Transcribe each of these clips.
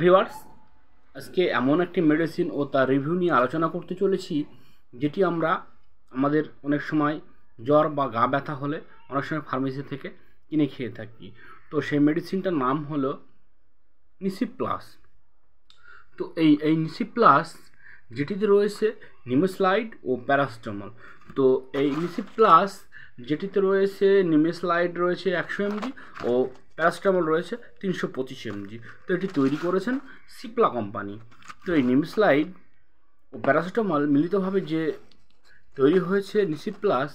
Viewers, আজকে এমন একটি মেডিসিন ও তার রিভিউ নিয়ে আলোচনা করতে চলেছি, যেটি আমরা আমাদের অনেক সময় জ্বর বা গা ব্যথা হলে অনেক সময় ফার্মেসি থেকে কিনে খেয়ে থাকি। তো সেই মেডিসিনটার নাম হলো নিসিপ প্লাস। তো এই নিসিপ প্লাস যেটিতে রয়েছে নিমেসলাইড ও প্যারাসিটামল। তো এই নিসিপ প্লাস যেটিতে রয়েছে নিমেসলাইড রয়েছে 100 mg ও প্যারাসিটামল রয়েছে 325 mg। তো এটি তৈরি করেছেন সিপ্লা কোম্পানি। তো এই নিমেসলাইড ও প্যারাসিটামল মিলিতভাবে যে তৈরি হয়েছে নিসিপ প্লাস,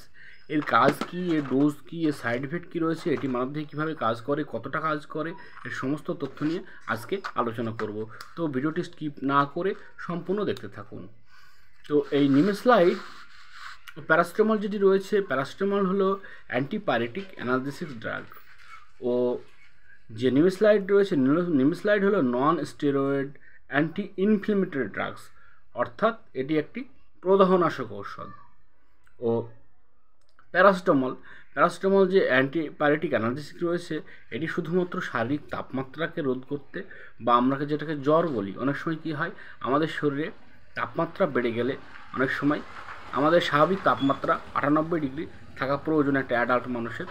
এর কাজ কী, এর ডোজ কী, এর সাইড এফেক্ট কী রয়েছে, এটি মানবদেহে কীভাবে কাজ করে, কতটা কাজ করে, এর সমস্ত তথ্য নিয়ে আজকে আলোচনা করব। তো ভিডিওটি স্কিপ না করে সম্পূর্ণ দেখতে থাকুন। তো এই নিমেসলাইড ও প্যারাসিটামল যেটি রয়েছে, প্যারাসিটামল হলো অ্যান্টিপাইরেটিক অ্যানালজেসিক ড্রাগ, ও যে নিমেসলাইড রয়েছে, নিমেসলাইড হলো নন স্টেরয়েড অ্যান্টি ইনফ্লেমেটরি ড্রাগস, অর্থাৎ এটি একটি প্রদাহনাশক ঔষধ। ও প্যারাসিটামল যে অ্যান্টিপাইরেটিক অ্যানালজেসিক রয়েছে, এটি শুধুমাত্র শারীরিক তাপমাত্রাকে রোধ করতে, বা আমরা যেটাকে জ্বর বলি, অনেক সময় কী হয়, আমাদের শরীরে তাপমাত্রা বেড়ে গেলে অনেক সময় আমাদের স্বাভাবিক তাপমাত্রা 98 ডিগ্রি থাকা প্রয়োজন একটা অ্যাডাল্ট মানুষের,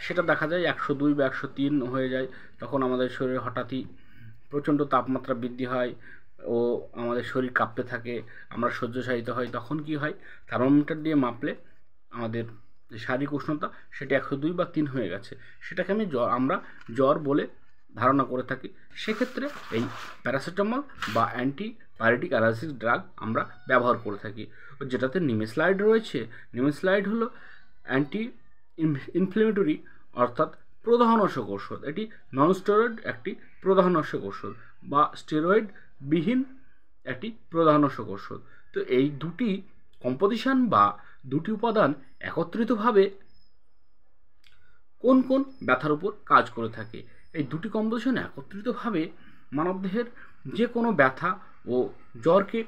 সেটা দেখা যায় 102 বা 103 হয়ে যায়। তখন আমাদের শরীরে হঠাৎই প্রচণ্ড তাপমাত্রা বৃদ্ধি হয় ও আমাদের শরীর কাঁপতে থাকে, আমরা শয্যাশায়িত হই। তখন কি হয়, থার্মোমিটার দিয়ে মাপলে আমাদের যে শারীরিক উষ্ণতা সেটা 102 বা 3 হয়ে গেছে, সেটাকে আমরা জ্বর বলে ধারণা করে থাকি। সেক্ষেত্রে এই প্যারাসিটামল বা অ্যান্টিপাইরেটিক অ্যানালজেসিক ড্রাগ আমরা ব্যবহার করে থাকি। যেটাতে নিমেসলাইড রয়েছে, নিমেসলাইড হলো অ্যান্টি ইনফ্লেমেটরি অর্থাৎ প্রদাহনাশক ঔষধ। এটি নন স্টেরয়েড একটি প্রদাহনাশক ঔষধ বা স্টেরয়েড বিহীন একটি প্রদাহনাশক ঔষধ। তো এই দুটি কম্পোজিশন বা দুটি উপাদান একত্রিতভাবে কোন কোন ব্যথার উপর কাজ করে থাকে, এই দুটি কম্পোজিশন একত্রিতভাবে মানবদেহের যে কোনো ব্যথা ও জ্বরকে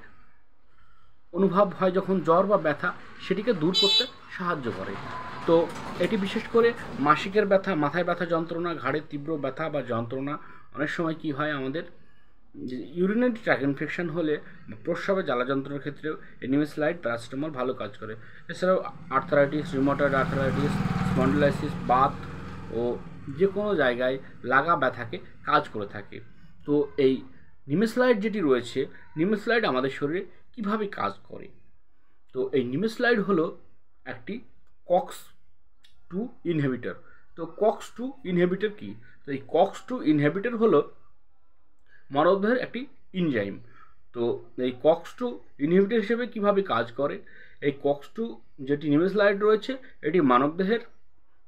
অনুভব হয়, যখন জ্বর বা ব্যথা, সেটিকে দূর করতে সাহায্য করে। তো এটি বিশেষ করে মাসিকের ব্যথা, মাথায় ব্যথা যন্ত্রণা, ঘাড়ের তীব্র ব্যথা বা যন্ত্রণা, অনেক সময় কি হয়, আমাদের ইউরিনারি ট্র্যাক্ট ইনফেকশন হলে, প্রস্রাবে জ্বালা যন্ত্রণার ক্ষেত্রেও এই নিমেসলাইড প্যারাসিটামল ভালো কাজ করে। এছাড়াও arthritis, rheumatoid arthritis, spondylosis, Baat ও যে কোনো জায়গায় লাগা ব্যথাকে কাজ করে থাকে। তো এই নিমেসলাইড যেটি রয়েছে, নিমেসলাইড আমাদের শরীরে কিভাবে কাজ করে। তো এই নিমেসলাইড হলো একটি COX-2 ইনহিবিটর। তো COX-2 ইনহিবিটর কি? তো এই COX-2 ইনহিবিটর হলো মানবদেহের একটি এনজাইম। তো এই COX-2 ইনহিবিটর হিসেবে কিভাবে কাজ করে, এই COX-2 যেটি নিমেসলাইড রয়েছে, এটি মানবদেহের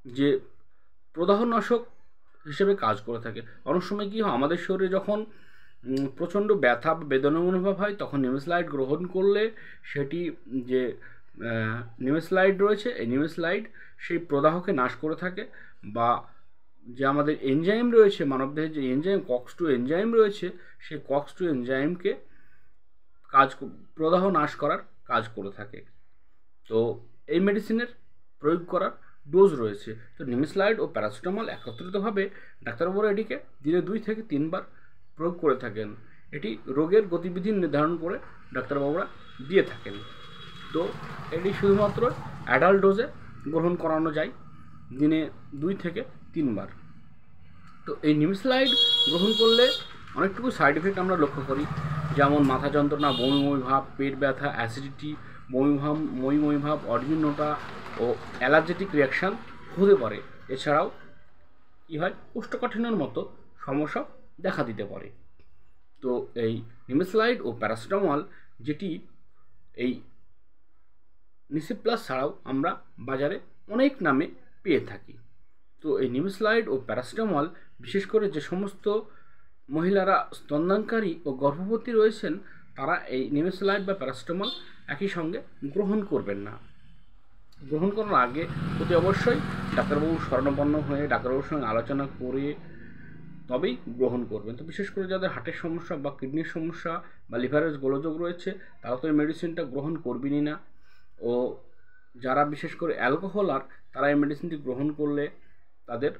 যে প্রদাহনাশক হিসেবে কাজ করে থাকে। অনেক সময় কী হয়, আমাদের শরীরে যখন প্রচণ্ড ব্যথা বা বেদনা অনুভব হয়, তখন নিমেসলাইড গ্রহণ করলে সেটি যে নিমেসলাইড রয়েছে, এই নিমেসলাইড সেই প্রদাহকে নাশ করে থাকে, বা যে আমাদের এনজাইম রয়েছে, মানবদেহের যে এনজাইম COX-2 এনজাইম রয়েছে, সেই COX-2 এনজাইমকে প্রদাহ নাশ করার কাজ করে থাকে। তো এই মেডিসিনের প্রয়োগ করার ডোজ রয়েছে। তো নিমেসলাইড ও প্যারাসিটামল একত্রিতভাবে ডাক্তারবাবুরা এটিকে দিনে 2 থেকে 3 বার প্রয়োগ করে থাকেন। এটি রোগের গতিবিধি নির্ধারণ করে ডাক্তারবাবুরা দিয়ে থাকেন। তো এটি শুধুমাত্র অ্যাডাল্ট ডোজে গ্রহণ করানো যায় দিনে 2 থেকে 3 বার। তো এই নিমেসলাইড গ্রহণ করলে অনেকটুকু সাইড এফেক্ট আমরা লক্ষ্য করি, যেমন মাথা যন্ত্রণা, বমি বমি ভাব, পেট ব্যথা, অ্যাসিডিটি, বমি ভাব, অডিনোটা ও অ্যালার্জেটিক রিয়াকশান হতে পারে। এছাড়াও কী হয়, কোষ্ঠকাঠিন্যের মতো সমস্যা দেখা দিতে পারে। তো এই নিমেসলাইড ও প্যারাসিটামল যেটি এই নিসিপ প্লাস ছাড়াও আমরা বাজারে অনেক নামে পেয়ে থাকি। তো এই নিমেসলাইড ও প্যারাসিটামল বিশেষ করে যে সমস্ত মহিলারা স্তন্যদানকারী ও গর্ভবতী রয়েছেন, তারা এই নিমেসলাইড বা প্যারাসিটামল একই সঙ্গে গ্রহণ করবেন না। গ্রহণ করার আগে অতি অবশ্যই ডাক্তারবাবুর শরণাপন্ন হয়ে ডাক্তারবাবুর সঙ্গে আলোচনা করে তবেই গ্রহণ করবেন। তো বিশেষ করে যাদের হার্টের সমস্যা বা কিডনির সমস্যা বা লিভারের গোলযোগ রয়েছে, তারা তো এই মেডিসিনটা গ্রহণ করবেনই না। ও যারা বিশেষ করে অ্যালকোহলার, তারা এই মেডিসিনটি গ্রহণ করলে তাদের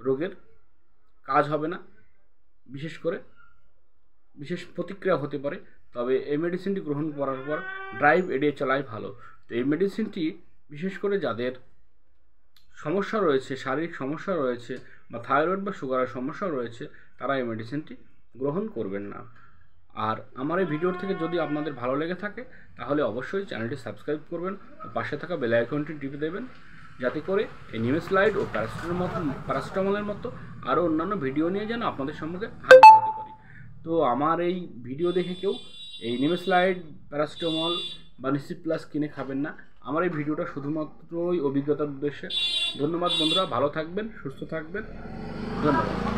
রোগের কাজ হবে না। বিশেষ করে বিশেষ প্রতিক্রিয়া হতে পারে, তবে এই মেডিসিনটি গ্রহণ করার পর ড্রাইভ এড়িয়ে চলাই ভালো। তো এই মেডিসিনটি বিশেষ করে যাদের সমস্যা রয়েছে, শারীরিক সমস্যা রয়েছে বা থাইরয়েড বা সুগারের সমস্যা রয়েছে, তারা এই মেডিসিনটি গ্রহণ করবেন না। আর আমার এই ভিডিওর থেকে যদি আপনাদের ভালো লেগে থাকে তাহলে অবশ্যই চ্যানেলটি সাবস্ক্রাইব করবেন ও পাশে থাকা বেল আইকনটি টিপে দেবেন, যাতে করে এই নিমেস্লাইড ও প্যারাসিটামলের মতো আরও অন্যান্য ভিডিও নিয়ে যেন আপনাদের সম্মুখে হাজির হতে পারি। তো আমার এই ভিডিও দেখে কেউ এই নিমেস্লাইড, প্যারাসিটামল বা নিসিপ প্লাস কিনে খাবেন না। আমার এই ভিডিওটা শুধুমাত্রই অভিজ্ঞতার উদ্দেশ্যে। ধন্যবাদ বন্ধুরা, ভালো থাকবেন, সুস্থ থাকবেন, ধন্যবাদ।